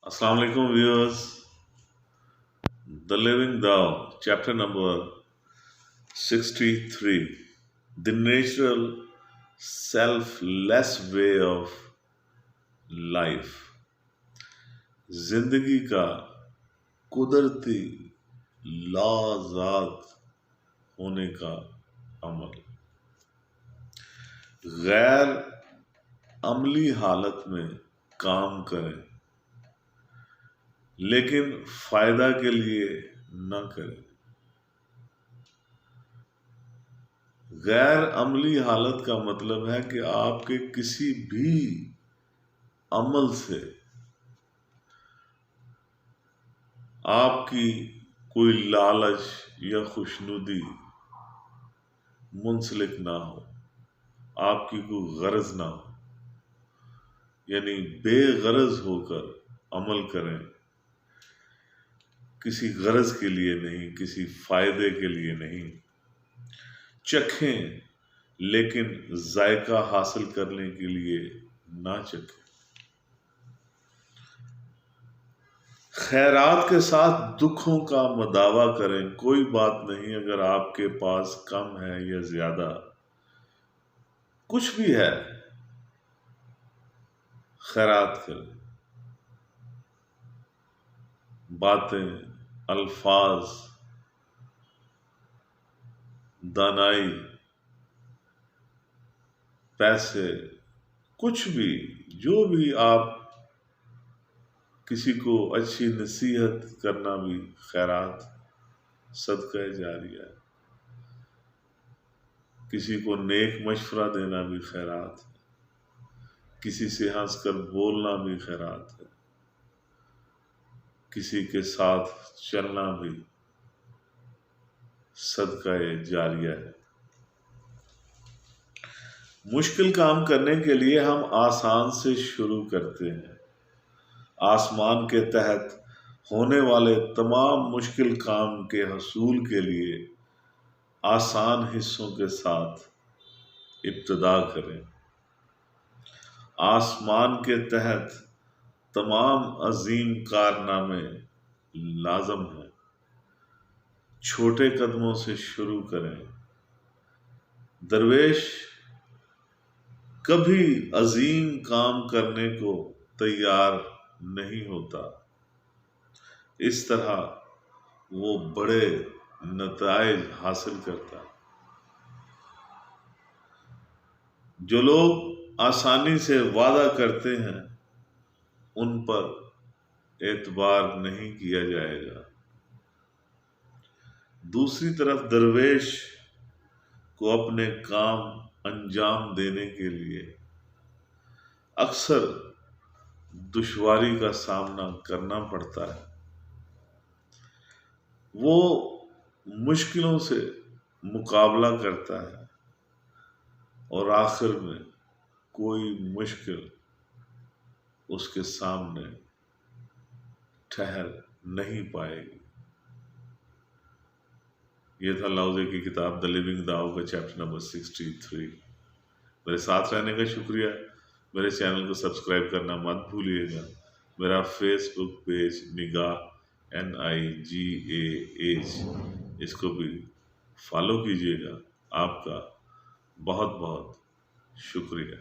Assalamu alaikum viewers. The Living Thou, chapter number 63. The natural selfless way of life. जिंदगी का कुदरती लाजात होने का अमल गैर अमली हालत में काम करें, लेकिन फायदा के लिए न करें। गैर अमली हालत का मतलब है कि आपके किसी भी अमल से आपकी कोई लालच या खुशनुदी मुंसलिक ना हो, आपकी कोई गरज ना हो, यानी बेगरज होकर अमल करें, किसी गरज के लिए नहीं, किसी फायदे के लिए नहीं। चखें लेकिन जायका हासिल करने के लिए ना चखें। खैरात के साथ दुखों का मदावा करें। कोई बात नहीं अगर आपके पास कम है या ज्यादा, कुछ भी है, खैरात करें। बातें, अल्फाज, दानाई, पैसे, कुछ भी, जो भी आप किसी को अच्छी नसीहत करना भी खैरात, सदका जारिया है। किसी को नेक मशवरा देना भी खैरात है। किसी से हंसकर बोलना भी खैरात है। किसी के साथ चलना भी सदका जारिया है। मुश्किल काम करने के लिए हम आसान से शुरू करते हैं। आसमान के तहत होने वाले तमाम मुश्किल काम के हसूल के लिए आसान हिस्सों के साथ इब्तिदा करें। आसमान के तहत तमाम अजीम कारनामे लाजम हैं। छोटे कदमों से शुरू करें। दरवेश कभी अजीम काम करने को तैयार नहीं होता, इस तरह वो बड़े नताइज हासिल करता है। जो लोग आसानी से वादा करते हैं उन पर एतबार नहीं किया जाएगा। दूसरी तरफ दरवेश को अपने काम अंजाम देने के लिए अक्सर दुश्वारी का सामना करना पड़ता है। वो मुश्किलों से मुकाबला करता है और आखिर में कोई मुश्किल उसके सामने ठहर नहीं पाएगी। ये था लाउज़े की किताब द लिविंग दाओ का चैप्टर नंबर 63। मेरे साथ रहने का शुक्रिया। मेरे चैनल को सब्सक्राइब करना मत भूलिएगा। मेरा फेसबुक पेज निगाह NIGAH, इसको भी फॉलो कीजिएगा। आपका बहुत बहुत शुक्रिया।